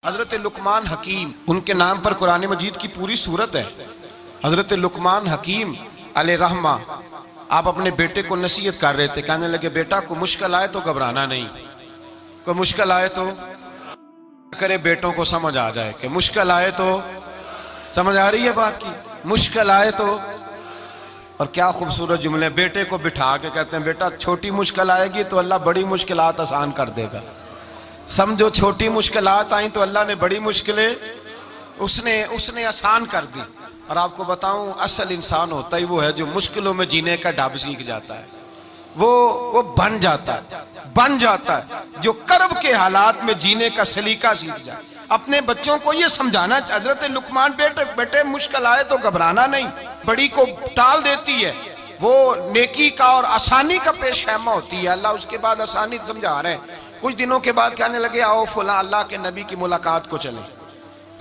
حضرت لقمان حکیم، ان کے نام پر قرآن مجید کی پوری سورت ہے۔ حضرت لقمان حکیم علیہ رحمہ آپ اپنے بیٹے کو نصیحت کر رہے تھے، کہنے لگے بیٹا کو مشکل آئے تو گھبرانا نہیں، کوئی مشکل آئے تو کرے بیٹوں کو سمجھ آ جائے کہ مشکل آئے تو، سمجھ آ رہی ہے بات کی، مشکل آئے تو۔ اور کیا خوبصورت جملے، بیٹے کو بٹھا کے کہتے ہیں بیٹا چھوٹی مشکل آئے گی تو اللہ بڑی مشکلات آسان کر دے گا، سمجھو چھوٹی مشکلات آئیں تو اللہ نے بڑی مشکلیں اس نے آسان کر دی۔ اور آپ کو بتاؤں اصل انسان ہوتا ہی وہ ہے جو مشکلوں میں جینے کا ڈھب سیکھ جاتا ہے، وہ بن جاتا ہے جو کرب کے حالات میں جینے کا سلیقہ سیکھ جائے۔ اپنے بچوں کو یہ سمجھانا، حضرت لقمان بیٹے مشکل آئے تو گھبرانا نہیں، بڑی کو ٹال دیتی ہے، وہ نیکی کا اور آسانی کا پیش خیمہ ہوتی ہے۔ اللہ اس کے بعد آسانی سمجھا رہے ہیں۔ کچھ دنوں کے بعد کہنے لگے آؤ فلاں اللہ کے نبی کی ملاقات کو چلیں،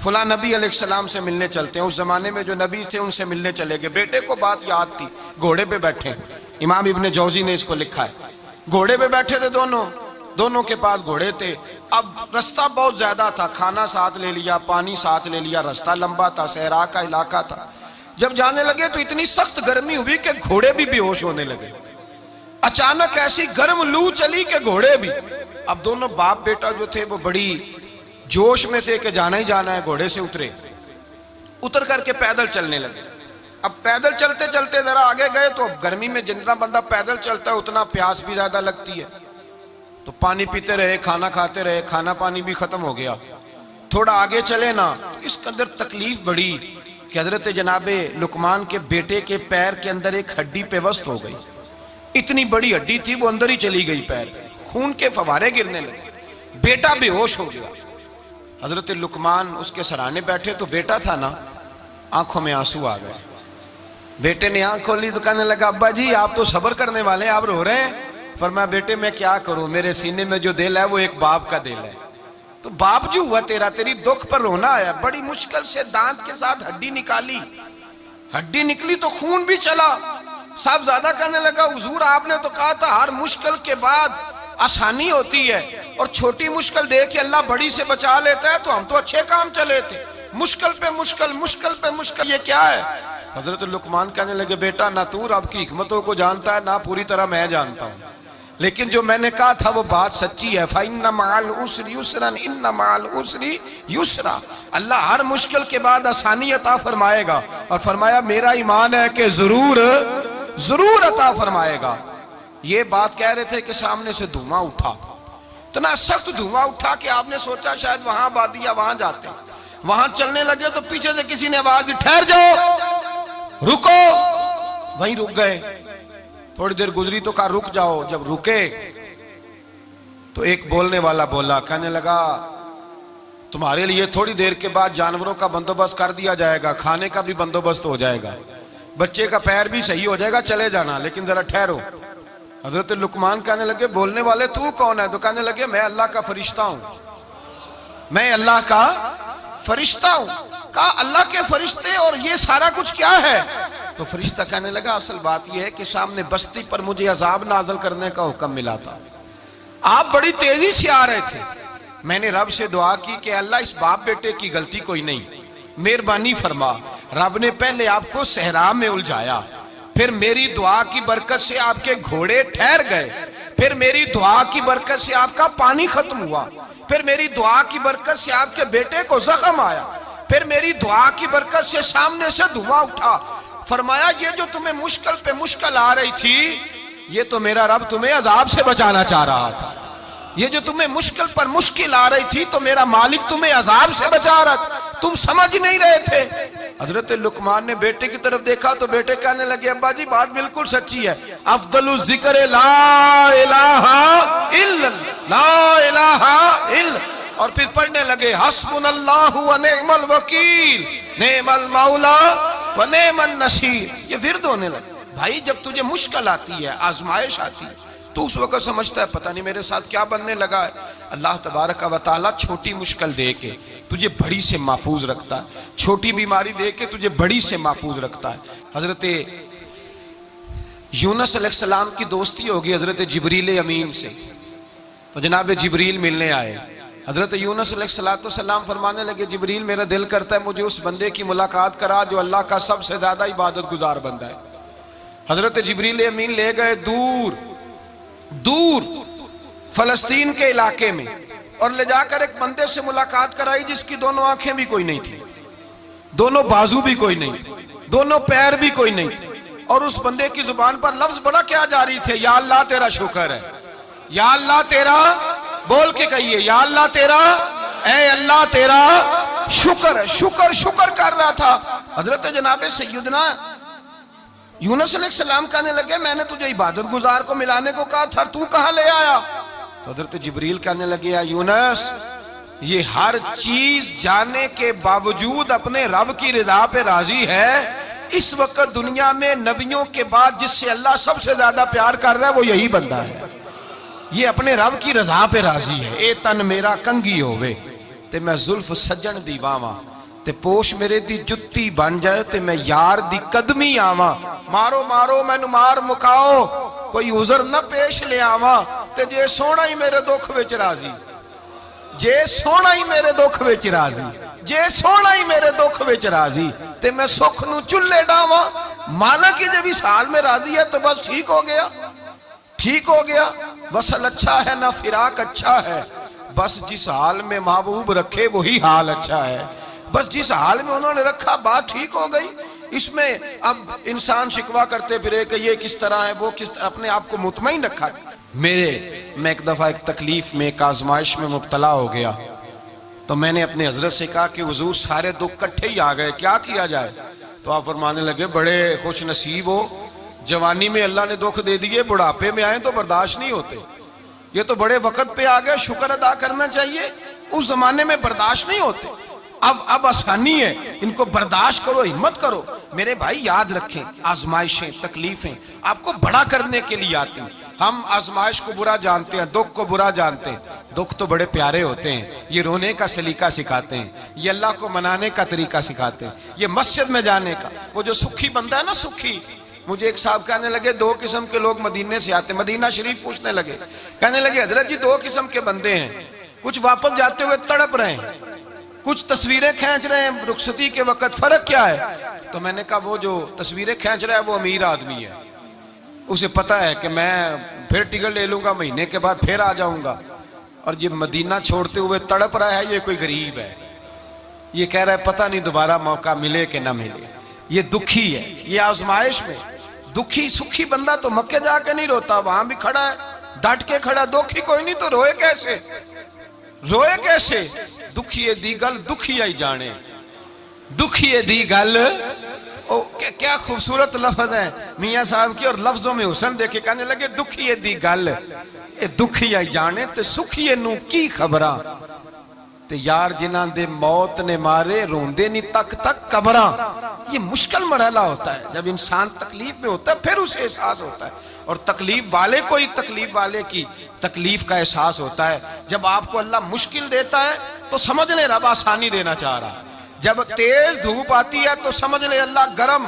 فلاں نبی علیہ السلام سے ملنے چلتے ہیں۔ اس زمانے میں جو نبی تھے ان سے ملنے چلے گئے۔ بیٹے کو بات یاد تھی، گھوڑے پہ بیٹھے، امام ابن جوزی نے اس کو لکھا ہے، گھوڑے پہ بیٹھے تھے دونوں کے پاس گھوڑے تھے۔ اب رستہ بہت زیادہ تھا، کھانا ساتھ لے لیا، پانی ساتھ لے لیا، رستہ لمبا تھا، صحرا کا علاقہ تھا۔ جب جانے لگے تو اتنی سخت گرمی ہوئی کہ گھوڑے بھی بے ہوش ہونے لگے، اچانک ایسی گرم لو چلی کہ گھوڑے بھی۔ اب دونوں باپ بیٹا جو تھے وہ بڑی جوش میں تھے کہ جانا ہی جانا ہے، گھوڑے سے اتر کر کے پیدل چلنے لگے۔ اب پیدل چلتے چلتے ذرا آگے گئے تو اب گرمی میں جتنا بندہ پیدل چلتا ہے اتنا پیاس بھی زیادہ لگتی ہے، تو پانی پیتے رہے، کھانا کھاتے رہے، کھانا پانی بھی ختم ہو گیا۔ تھوڑا آگے چلے نا تو اس کے اندر تکلیف بڑی کہ حضرت جناب لقمان کے بیٹے کے پیر کے اندر ایک ہڈی پیوست ہو گئی، اتنی بڑی ہڈی تھی وہ اندر ہی چلی گئی، پیر خون کے فوارے گرنے لگے، بیٹا بے ہوش ہو گیا۔ حضرت لقمان اس کے سرانے بیٹھے تو بیٹا تھا نا، آنکھوں میں آنسو آ گئے۔ بیٹے نے آنکھ کھولی تو کہنے لگا ابا جی آپ تو صبر کرنے والے ہیں، آپ رو رہے ہیں۔ فرمایا بیٹے میں کیا کروں، میرے سینے میں جو دل ہے وہ ایک باپ کا دل ہے، تو باپ جو ہوا تیری دکھ پر رونا آیا۔ بڑی مشکل سے دانت کے ساتھ ہڈی نکالی، ہڈی نکلی تو خون بھی چلا۔ صاحب زیادہ کہنے لگا حضور آپ نے تو کہا تھا ہر مشکل کے بعد آسانی ہوتی ہے، اور چھوٹی مشکل دیکھ کے اللہ بڑی سے بچا لیتا ہے، تو ہم تو اچھے کام چلے تھے، مشکل پہ مشکل یہ کیا ہے؟ حضرت لقمان کہنے لگے بیٹا نہ تو رب کی حکمتوں کو جانتا ہے، نہ پوری طرح میں جانتا ہوں، لیکن جو میں نے کہا تھا وہ بات سچی ہے۔ فَإِنَّ مَعَ الْعُسْرِ يُسْرًا إِنَّ مَعَ الْعُسْرِ يُسْرًا، اللہ ہر مشکل کے بعد آسانی عطا فرمائے گا، اور فرمایا میرا ایمان ہے کہ ضرور عطا فرمائے گا۔ یہ بات کہہ رہے تھے کہ سامنے سے دھواں اٹھا، اتنا سخت دھواں اٹھا کہ آپ نے سوچا شاید وہاں آبادی ہے، وہاں جاتے ہیں۔ وہاں چلنے لگے تو پیچھے سے کسی نے آواز دی ٹھہر جاؤ، رکو، وہیں رک گئے۔ تھوڑی دیر گزری تو کہا رک جاؤ، جب رکے تو ایک بولنے والا بولا، کہنے لگا تمہارے لیے تھوڑی دیر کے بعد جانوروں کا بندوبست کر دیا جائے گا، کھانے کا بھی بندوبست ہو جائے گا، بچے کا پیر بھی صحیح ہو جائے گا، چلے جانا لیکن ذرا ٹھہرو۔ حضرت لقمان کہنے لگے بولنے والے تو کون ہے؟ تو کہنے لگے میں اللہ کا فرشتہ ہوں، میں اللہ کا فرشتہ ہوں۔ کہا اللہ کے فرشتے اور یہ سارا کچھ کیا ہے؟ تو فرشتہ کہنے لگا اصل بات یہ ہے کہ سامنے بستی پر مجھے عذاب نازل کرنے کا حکم ملا تھا، آپ بڑی تیزی سے آ رہے تھے، میں نے رب سے دعا کی کہ اللہ اس باپ بیٹے کی غلطی کوئی نہیں، مہربانی فرما۔ رب نے پہلے آپ کو صحرا میں الجھایا، پھر میری دعا کی برکت سے آپ کے گھوڑے ٹھہر گئے، پھر میری دعا کی برکت سے آپ کا پانی ختم ہوا، پھر میری دعا کی برکت سے آپ کے بیٹے کو زخم آیا، پھر میری دعا کی برکت سے سامنے سے دھواں اٹھا۔ فرمایا یہ جو تمہیں مشکل پہ مشکل آ رہی تھی، یہ تو میرا رب تمہیں عذاب سے بچانا چاہ رہا تھا، یہ جو تمہیں مشکل پر مشکل آ رہی تھی تو میرا مالک تمہیں عذاب سے بچا رہا تھا، تم سمجھ نہیں رہے تھے۔ حضرت لقمان نے بیٹے کی طرف دیکھا تو بیٹے کہنے لگے ابا جی بات بالکل سچی ہے، افضل الذکر لا الہ الا لا الہ الا، اور پھر پڑھنے لگے حسبنا اللہ و نعم الوکیل نعم المولا و نعم النصیر، یہ ورد ہونے لگے۔ بھائی جب تجھے مشکل آتی ہے، آزمائش آتی ہے، تو اس وقت سمجھتا ہے پتہ نہیں میرے ساتھ کیا بننے لگا ہے۔ اللہ تبارک و تعالیٰ چھوٹی مشکل دے کے تجھے بڑی سے محفوظ رکھتا ہے، چھوٹی بیماری دے کے تجھے بڑی سے محفوظ رکھتا ہے۔ حضرت یونس علیہ السلام کی دوستی ہوگی حضرت جبریل امین سے، تو جناب جبریل ملنے آئے، حضرت یونس علیہ السلام فرمانے لگے جبریل میرا دل کرتا ہے مجھے اس بندے کی ملاقات کرا جو اللہ کا سب سے زیادہ عبادت گزار بندہ ہے۔ حضرت جبریل امین لے گئے دور دور فلسطین کے علاقے میں، اور لے جا کر ایک بندے سے ملاقات کرائی جس کی دونوں آنکھیں بھی کوئی نہیں تھی، دونوں بازو بھی کوئی نہیں، دونوں پیر بھی کوئی نہیں، اور اس بندے کی زبان پر لفظ بڑا کیا جاری تھے، یا اللہ تیرا شکر ہے، یا اللہ تیرا، بول کے کہیے یا اللہ تیرا، اے اللہ تیرا شکر ہے، شکر شکر کر رہا تھا۔ حضرت جناب سیدنا یونس علیہ السلام کہنے لگے میں نے تجھے عبادت گزار کو ملانے کو کہا تھا، تو کہاں لے آیا؟ تو حضرت جبریل کہنے لگے یا یونس، یہ ہر چیز جانے کے باوجود اپنے رب کی رضا پہ راضی ہے۔ اس وقت دنیا میں نبیوں کے بعد جس سے اللہ سب سے زیادہ پیار کر رہا ہے وہ یہی بندہ ہے، یہ اپنے رب کی رضا پہ راضی ہے۔ اے تن میرا کنگھی ہووے تے میں زلف سجن دی باواں، تے پوش میرے دی جتی بن جائے تے میں یار دی قدمی آواں، مارو مارو مینوں مار مکاؤ کوئی عذر نہ پیش لے آواں، تے جے سونا ہی میرے دکھ وچ راضی، جے سونا ہی میرے دکھ وچ راضی، جے سونا ہی میرے دکھ وچ راضی تے میں سکھ نو چلے ڈاواں، مانا کہ جب اس حال میں راضی ہے تو بس ٹھیک ہو گیا، ٹھیک ہو گیا، وصل اچھا ہے نہ فراق اچھا ہے، بس جس حال میں محبوب رکھے وہی حال اچھا ہے، بس جس حال میں انہوں نے رکھا بات ٹھیک ہو گئی۔ اس میں اب انسان شکوہ کرتے پھرے کہ یہ کس طرح ہے وہ کس طرح، اپنے آپ کو مطمئن رکھا۔ میں ایک دفعہ ایک تکلیف میں ایک آزمائش میں مبتلا ہو گیا، تو میں نے اپنے حضرت سے کہا کہ حضور سارے دکھ کٹھے ہی آ گئے، کیا کیا جائے؟ تو آپ فرمانے لگے بڑے خوش نصیب ہو، جوانی میں اللہ نے دکھ دے دیے، بڑھاپے میں آئیں تو برداشت نہیں ہوتے، یہ تو بڑے وقت پہ آ گئے، شکر ادا کرنا چاہیے، اس زمانے میں برداشت نہیں ہوتے، اب آسانی ہے، ان کو برداشت کرو، ہمت کرو۔ میرے بھائی یاد رکھیں آزمائشیں تکلیفیں آپ کو بڑا کرنے کے لیے آتی ہیں۔ ہم آزمائش کو برا جانتے ہیں، دکھ کو برا جانتے ہیں، دکھ تو بڑے پیارے ہوتے ہیں، یہ رونے کا سلیقہ سکھاتے ہیں، یہ اللہ کو منانے کا طریقہ سکھاتے ہیں، یہ مسجد میں جانے کا۔ وہ جو سکھی بندہ ہے نا سکھی، مجھے ایک صاحب کہنے لگے دو قسم کے لوگ مدینے سے آتے ہیں، مدینہ شریف پوچھنے لگے، کہنے لگے حضرت جی دو قسم کے بندے ہیں، کچھ واپس جاتے ہوئے تڑپ رہے ہیں، کچھ تصویریں کھینچ رہے ہیں رخصتی کے وقت، فرق کیا ہے؟ تو میں نے کہا وہ جو تصویریں کھینچ رہا ہے وہ امیر آدمی ہے، اسے پتہ ہے کہ میں پھر ٹکٹ لے لوں گا، مہینے کے بعد پھر آ جاؤں گا، اور یہ مدینہ چھوڑتے ہوئے تڑپ رہا ہے یہ کوئی غریب ہے، یہ کہہ رہا ہے پتہ نہیں دوبارہ موقع ملے کہ نہ ملے، یہ دکھی ہے، یہ آزمائش میں دکھی۔ سکھی بندہ تو مکے جا کے نہیں روتا، وہاں بھی کھڑا ہے ڈٹ کے کھڑا، دکھی کوئی نہیں تو روئے کیسے، روئے کیسے؟ دکھیے دی گل دکھی آئی جانے، دکھیے دی گل، کیا خوبصورت لفظ ہے میاں صاحب کی، اور لفظوں میں حسن دیکھے، کہنے لگے دکھیے دی گل اے دکھی آئی جانے تے سکھیے نو کی خبراں، تے یار جنہاں دے موت نے مارے روندے نہیں تک تک قبراں۔ یہ مشکل مرحلہ ہوتا ہے، جب انسان تکلیف میں ہوتا ہے پھر اسے احساس ہوتا ہے، اور تکلیف والے کو ہی تکلیف والے کی تکلیف کا احساس ہوتا ہے۔ جب آپ کو اللہ مشکل دیتا ہے تو سمجھ لیں رب آسانی دینا چاہ رہا ہے، جب تیز دھوپ آتی ہے تو سمجھ لیں اللہ گرم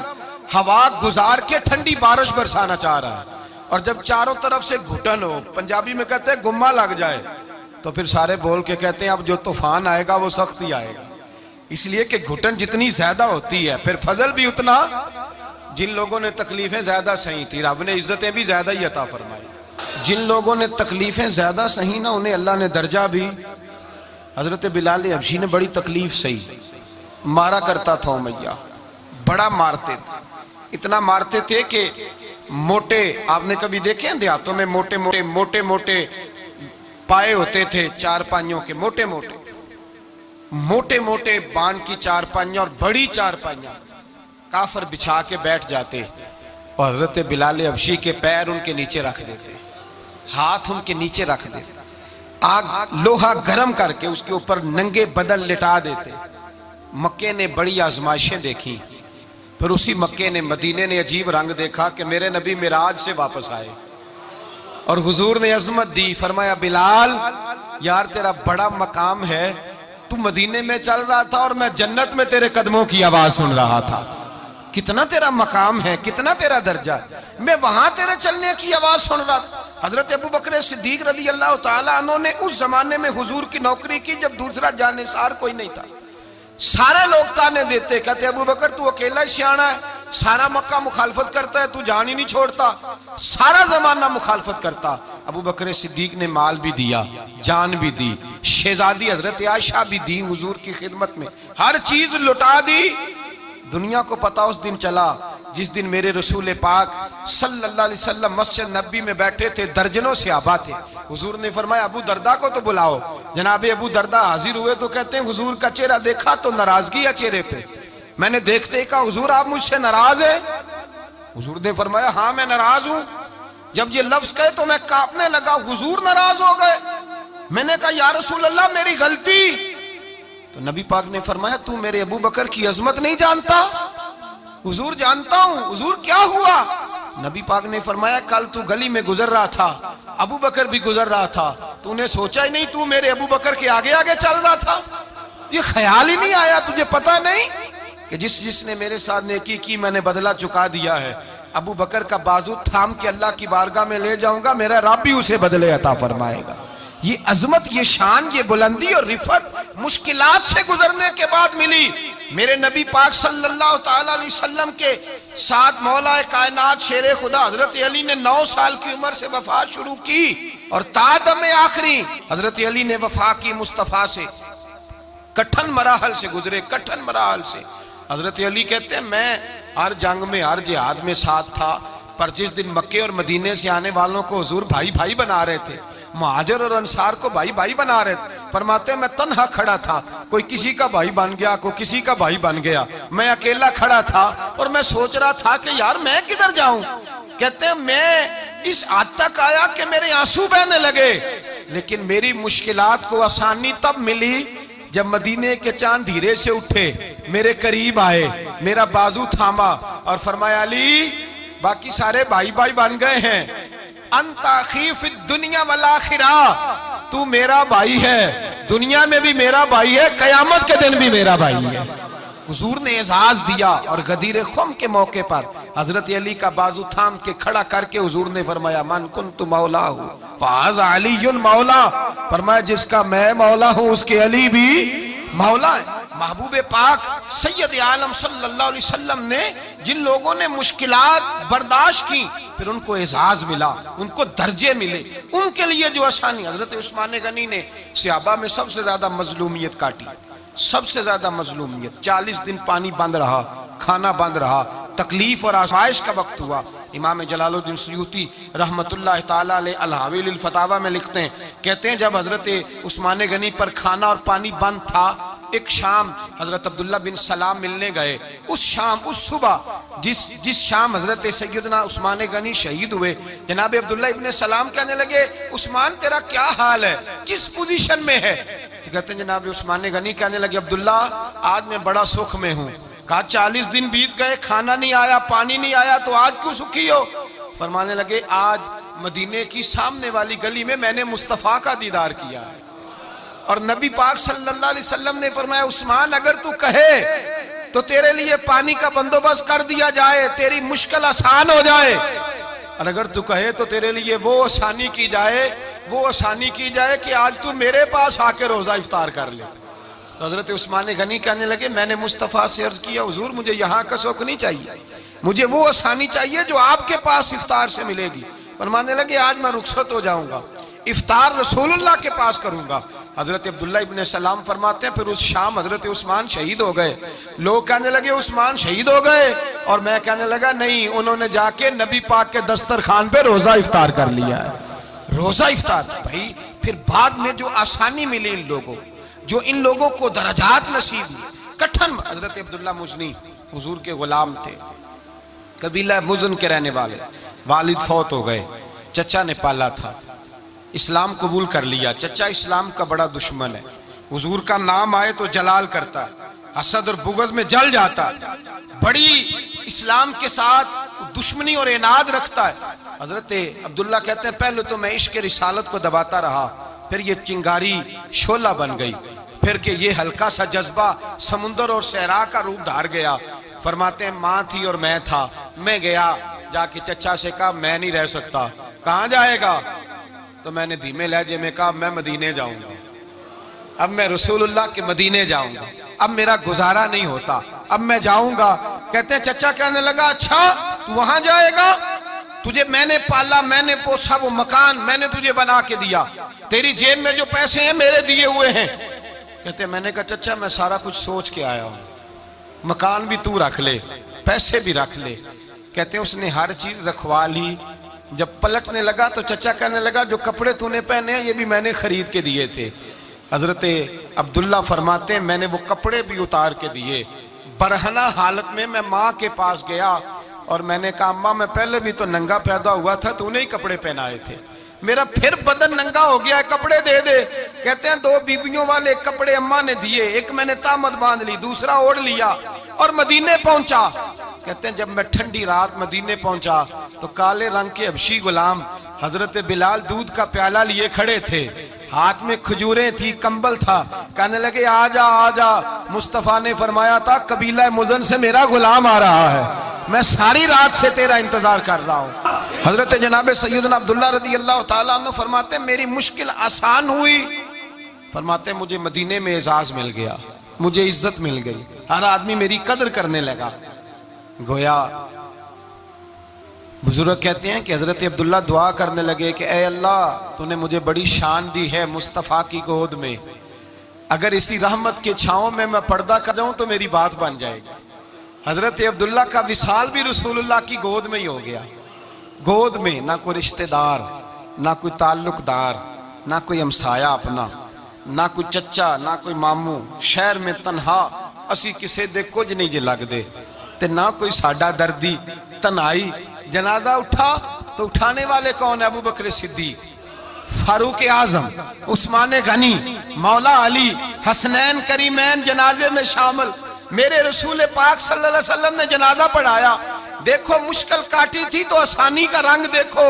ہوا گزار کے ٹھنڈی بارش برسانا چاہ رہا ہے، اور جب چاروں طرف سے گھٹن ہو، پنجابی میں کہتے ہیں گما لگ جائے، تو پھر سارے بول کے کہتے ہیں اب جو طوفان آئے گا وہ سخت ہی آئے گا، اس لیے کہ گھٹن جتنی زیادہ ہوتی ہے پھر فضل بھی اتنا۔ جن لوگوں نے تکلیفیں زیادہ سہی تھی رب نے عزتیں بھی زیادہ ہی عطا فرمائی، جن لوگوں نے تکلیفیں زیادہ سہی نہ انہیں اللہ نے درجہ بھی۔ حضرت بلال حبشی نے بڑی تکلیف سہی، مارا کرتا تھا امیہ، بڑا مارتے تھے، اتنا مارتے تھے کہ موٹے، آپ نے کبھی دیکھے ہیں دیہاتوں میں موٹے موٹے پائے ہوتے تھے چار پائیوں کے، موٹے موٹے بان کی چار پائیاں اور بڑی چار پائیاں کافر بچھا کے بیٹھ جاتے، اور حضرت بلال حبشی کے پیر ان کے نیچے رکھ دیتے، ہاتھ ان کے نیچے رکھ دیتے، آگ لوہا گرم کر کے اس کے اوپر ننگے بدن لٹا دیتے۔ مکے نے بڑی آزمائشیں دیکھی، پھر اسی مکے نے مدینے نے عجیب رنگ دیکھا کہ میرے نبی معراج سے واپس آئے، اور حضور نے عظمت دی، فرمایا بلال یار تیرا بڑا مقام ہے، تو مدینے میں چل رہا تھا اور میں جنت میں تیرے قدموں کی آواز سن رہا تھا، کتنا تیرا مقام ہے، کتنا تیرا درجہ، میں وہاں تیرے چلنے کی آواز سن رہا تھا، حضرت ابو بکر صدیق رضی اللہ تعالیٰ عنہ نے اس زمانے میں حضور کی نوکری کی جب دوسرا جانثار کوئی نہیں تھا. سارے لوگ تانے دیتے، کہتے ابو بکر تو اکیلا ہی سیاںا ہے، سارا مکہ مخالفت کرتا ہے، تو جان ہی نہیں چھوڑتا، سارا زمانہ مخالفت کرتا. ابو بکر صدیق نے مال بھی دیا، جان بھی دی، شہزادی حضرت عائشہ بھی دی حضور کی خدمت میں، ہر چیز لٹا دی. دنیا کو پتا اس دن چلا جس دن میرے رسول پاک صلی اللہ علیہ وسلم مسجد نبی میں بیٹھے تھے، درجنوں صحابہ تھے. حضور نے فرمایا ابو دردہ کو تو بلاؤ. جناب ابو دردہ حاضر ہوئے تو کہتے ہیں حضور کا چہرہ دیکھا تو ناراضگی ہے چہرے پہ. میں نے دیکھتے ہی کہا حضور آپ مجھ سے ناراض ہیں؟ حضور نے فرمایا ہاں میں ناراض ہوں. جب یہ لفظ کہے تو میں کانپنے لگا، حضور ناراض ہو گئے. میں نے کہا یا رسول اللہ میری غلطی. تو نبی پاک نے فرمایا تو میرے ابو بکر کی عظمت نہیں جانتا؟ حضور جانتا ہوں. حضور کیا ہوا؟ نبی پاک نے فرمایا کل تو گلی میں گزر رہا تھا، ابو بکر بھی گزر رہا تھا، تو نے سوچا ہی نہیں تو میرے ابو بکر کے آگے آگے چل رہا تھا؟ یہ خیال ہی نہیں آیا تجھے پتا نہیں کہ جس نے میرے ساتھ نیکی کی میں نے بدلہ چکا دیا ہے. ابو بکر کا بازو تھام کے اللہ کی بارگاہ میں لے جاؤں گا، میرا رب بھی اسے بدلے عطا فرمائے گا. یہ عظمت، یہ شان، یہ بلندی اور رفعت مشکلات سے گزرنے کے بعد ملی. میرے نبی پاک صلی اللہ تعالی علیہ وسلم کے ساتھ مولا کائنات شیر خدا حضرت علی نے 9 سال کی عمر سے وفا شروع کی اور تا دم آخری حضرت علی نے وفا کی مصطفیٰ سے. کٹھن مراحل سے گزرے، کٹھن مراحل سے. حضرت علی کہتے ہیں میں ہر جنگ میں، ہر جہاد میں ساتھ تھا، پر جس دن مکے اور مدینے سے آنے والوں کو حضور بھائی بھائی بنا رہے تھے، مہاجر اور انصار کو بھائی بھائی بنا رہے تھے، فرماتے ہیں میں تنہا کھڑا تھا، کوئی کسی کا بھائی بن گیا، کوئی کسی کا بھائی بن گیا، میں اکیلا کھڑا تھا اور میں سوچ رہا تھا کہ یار میں کدھر جاؤں. کہتے ہیں میں اس حد تک آیا کہ میرے آنسو بہنے لگے، لیکن میری مشکلات کو آسانی تب ملی جب مدینے کے چاند دھیرے سے اٹھے، میرے قریب آئے، میرا بازو تھاما اور فرمایا علی باقی سارے بھائی بھائی بن گئے ہیں، انت اخی فی الدنیا والآخرہ، تو میرا بھائی ہے، دنیا میں بھی میرا بھائی ہے، قیامت کے دن بھی میرا بھائی ہے. حضور نے اعزاز دیا اور غدیر خم کے موقع پر حضرت علی کا بازو تھام کے کھڑا کر کے حضور نے فرمایا من کنت مولا ہوں فاز علی مولا، فرمایا جس کا میں مولا ہوں اس کے علی بھی مولا ہے. محبوب پاک سید عالم صلی اللہ علیہ وسلم نے جن لوگوں نے مشکلات برداشت کی پھر ان کو اعزاز ملا، ان کو درجے ملے، ان کے لیے جو آسانی. حضرت عثمان غنی نے صحابہ میں سب سے زیادہ مظلومیت کاٹی، سب سے زیادہ مظلومیت. 40 دن پانی بند رہا، کھانا بند رہا، تکلیف اور آسائش کا وقت ہوا. امام جلال الدین سیوطی رحمت اللہ تعالی علیہ الحاویل الفتاوی میں لکھتے ہیں، کہتے ہیں جب حضرت عثمان غنی پر کھانا اور پانی بند تھا، ایک شام حضرت عبداللہ بن سلام ملنے گئے. اس شام، اس صبح جس شام حضرت سیدنا عثمان غنی شہید ہوئے، جناب عبداللہ ابن سلام کہنے لگے عثمان تیرا کیا حال ہے، کس پوزیشن میں ہے؟ کہتے ہیں جناب عثمان غنی کہنے لگے عبداللہ آج میں بڑا سکھ میں ہوں. کہا 40 دن بیت گئے، کھانا نہیں آیا، پانی نہیں آیا، تو آج کیوں سکھی ہو؟ فرمانے لگے آج مدینے کی سامنے والی گلی میں نے مصطفیٰ کا دیدار کیا ہے اور نبی پاک صلی اللہ علیہ وسلم نے فرمایا عثمان اگر تو کہے تو تیرے لیے پانی کا بندوبست کر دیا جائے، تیری مشکل آسان ہو جائے، اور اگر تو کہے تو تیرے لیے وہ آسانی کی جائے کہ آج تو میرے پاس آ کے روزہ افطار کر لے. تو حضرت عثمان غنی کہنے لگے میں نے مصطفیٰ سے عرض کیا حضور مجھے یہاں کا سوک نہیں چاہیے، مجھے وہ آسانی چاہیے جو آپ کے پاس افطار سے ملے گی. فرمانے لگے آج میں رخصت ہو جاؤں گا، افطار رسول اللہ کے پاس کروں گا. حضرت عبداللہ ابن سلام فرماتے ہیں پھر اس شام حضرت عثمان شہید ہو گئے. لوگ کہنے لگے عثمان شہید ہو گئے، اور میں کہنے لگا نہیں، انہوں نے جا کے نبی پاک کے دسترخوان پہ روزہ افطار کر لیا ہے. روزہ افطار بھائی پھر بعد میں جو آسانی ملی ان لوگوں، جو ان لوگوں کو درجات نصیب ہوئے. کٹھن حضرت عبداللہ مزنی حضور کے غلام تھے، قبیلہ مزن کے رہنے والے، والد فوت ہو گئے، چچا نے پالا تھا، اسلام قبول کر لیا. چچا اسلام کا بڑا دشمن ہے، حضور کا نام آئے تو جلال کرتا ہے، حسد اور بغض میں جل جاتا ہے، بڑی اسلام کے ساتھ دشمنی اور عناد رکھتا ہے. حضرت عبداللہ کہتے ہیں پہلے تو میں عشق رسالت کو دباتا رہا، پھر یہ چنگاری شعلہ بن گئی، پھر کہ یہ ہلکا سا جذبہ سمندر اور صحرا کا روپ دھار گیا. فرماتے ہیں ماں تھی اور میں تھا، میں گیا جا کے چچا سے کہا میں نہیں رہ سکتا. کہاں جائے گا؟ تو میں نے دھیمے لہجے میں کہا میں مدینے جاؤں گا، اب میں رسول اللہ کے مدینے جاؤں گا، اب میرا گزارا نہیں ہوتا، اب میں جاؤں گا۔ کہتے ہیں چچا کہنے لگا اچھا تو وہاں جائے گا؟ تجھے میں نے پالا، میں نے پوسا، وہ مکان میں نے تجھے بنا کے دیا، تیری جیب میں جو پیسے ہیں میرے دیے ہوئے ہیں۔ کہتے ہیں میں نے کہا چچا میں سارا کچھ سوچ کے آیا ہوں، مکان بھی تو رکھ لے، پیسے بھی رکھ لے۔ کہتے ہیں اس نے ہر چیز رکھوا لی۔ جب پلٹنے لگا تو چچا کہنے لگا جو کپڑے تو نے پہنے ہیں یہ بھی میں نے خرید کے دیے تھے۔ حضرت عبداللہ فرماتے ہیں میں نے وہ کپڑے بھی اتار کے دیے۔ برہنہ حالت میں میں ماں کے پاس گیا اور میں نے کہا اماں میں پہلے بھی تو ننگا پیدا ہوا تھا، تو نے ہی کپڑے پہنائے تھے، میرا پھر بدن ننگا ہو گیا ہے، کپڑے دے دے۔ کہتے ہیں 2 بیویوں والے کپڑے اماں نے دیے، ایک میں نے تامت باندھ لی، دوسرا اوڑھ لیا اور مدینے پہنچا۔ کہتے ہیں جب میں ٹھنڈی رات مدینے پہنچا تو کالے رنگ کے حبشی غلام حضرت بلال دودھ کا پیالہ لیے کھڑے تھے، ہاتھ میں کھجوریں تھی، کمبل تھا، کہنے لگے آجا آجا، مصطفیٰ نے فرمایا تھا قبیلہ مزن سے میرا غلام آ رہا ہے، میں ساری رات سے تیرا انتظار کر رہا ہوں۔ حضرت جناب سیدنا عبداللہ رضی اللہ تعالیٰ عنہ فرماتے ہیں میری مشکل آسان ہوئی، فرماتے ہیں مجھے مدینے میں اعزاز مل گیا، مجھے عزت مل گئی، ہر آدمی میری قدر کرنے لگا۔ گویا بزرگ کہتے ہیں کہ حضرت عبداللہ دعا کرنے لگے کہ اے اللہ تو نے مجھے بڑی شان دی ہے مصطفیٰ کی گود میں، اگر اسی رحمت کے چھاؤں میں پردہ کر جاؤں تو میری بات بن جائے گی۔ حضرت عبداللہ کا وصال بھی رسول اللہ کی گود میں ہی ہو گیا۔ گود میں نہ کوئی رشتہ دار، نہ کوئی تعلق دار، نہ کوئی ہمسایا اپنا، نہ کوئی چچا، نہ کوئی ماموں، شہر میں تنہا اسی کسے دے کچھ نہیں جے لگ دے تے نہ کوئی ساڈا دردی، تنہائی۔ جنازہ اٹھا تو اٹھانے والے کون؟ ابو بکر صدیق، فاروق اعظم، عثمان غنی، مولا علی، حسنین کریمین جنازے میں شامل۔ میرے رسول پاک صلی اللہ علیہ وسلم نے جنازہ پڑھایا، دیکھو مشکل کاٹی تھی تو آسانی کا رنگ دیکھو،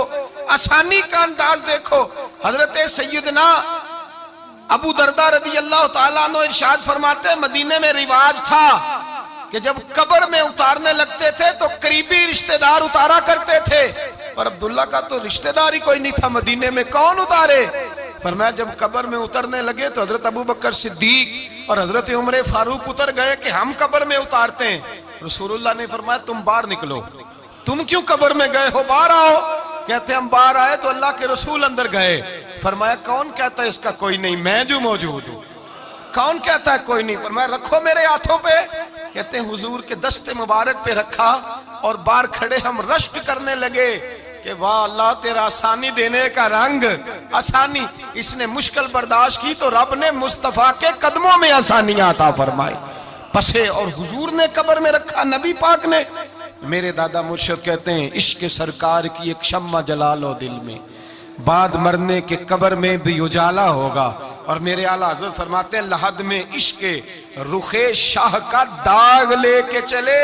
آسانی کا انداز دیکھو۔ حضرت سیدنا ابو دردہ رضی اللہ تعالیٰ عنہ ارشاد فرماتے ہیں مدینے میں رواج تھا کہ جب قبر میں اتارنے لگتے تھے تو قریبی رشتہ دار اتارا کرتے تھے، اور عبداللہ کا تو رشتہ دار ہی کوئی نہیں تھا مدینے میں، کون اتارے؟ فرمایا جب قبر میں اترنے لگے تو حضرت ابو بکر صدیق اور حضرت عمر فاروق اتر گئے کہ ہم قبر میں اتارتے ہیں۔ رسول اللہ نے فرمایا تم باہر نکلو، تم کیوں قبر میں گئے ہو، باہر آؤ۔ کہتے ہم باہر آئے تو اللہ کے رسول اندر گئے، فرمایا کون کہتا ہے اس کا کوئی نہیں، میں جو موجود ہوں، کون کہتا ہے کوئی نہیں؟ فرمایا رکھو میرے ہاتھوں پہ۔ کہتے ہیں حضور کے دست مبارک پہ رکھا اور باہر کھڑے ہم رشک کرنے لگے کہ واہ اللہ تیرا آسانی دینے کا رنگ، آسانی۔ اس نے مشکل برداشت کی تو رب نے مصطفیٰ کے قدموں میں آسانیاں عطا فرمائی، پسے اور حضور نے قبر میں رکھا، نبی پاک نے۔ میرے دادا مرشد کہتے ہیں عشق سرکار کی ایک شمع جلا لو دل میں، بعد مرنے کے قبر میں بھی اجالا ہوگا۔ اور میرے اعلیٰ حضرت فرماتے ہیں لحد میں عشق رخ شاہ کا داغ لے کے چلے،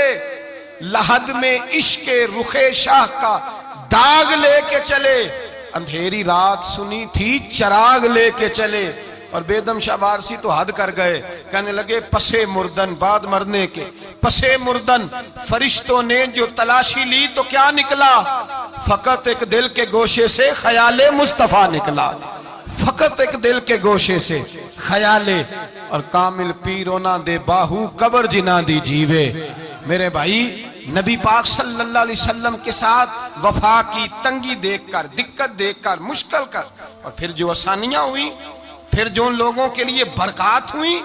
لحد میں عشق رخ شاہ کا داغ لے کے چلے، اندھیری رات سنی تھی چراغ لے کے چلے۔ اور بیدم شاہ وارسی تو حد کر گئے، کہنے لگے پسے مردن، بعد مرنے کے پسے مردن فرشتوں نے جو تلاشی لی تو کیا نکلا؟ فقط ایک دل کے گوشے سے خیال مصطفیٰ نکلا، فقط ایک دل کے گوشے سے خیال۔ اور کامل پیرو نہ دے باہو قبر جنا دی جیوے۔ میرے بھائی نبی پاک صلی اللہ علیہ وسلم کے ساتھ وفا کی تنگی دیکھ کر، دقت دیکھ کر، مشکل کر، اور پھر جو آسانیاں ہوئی، پھر جو ان لوگوں کے لیے برکات ہوئی،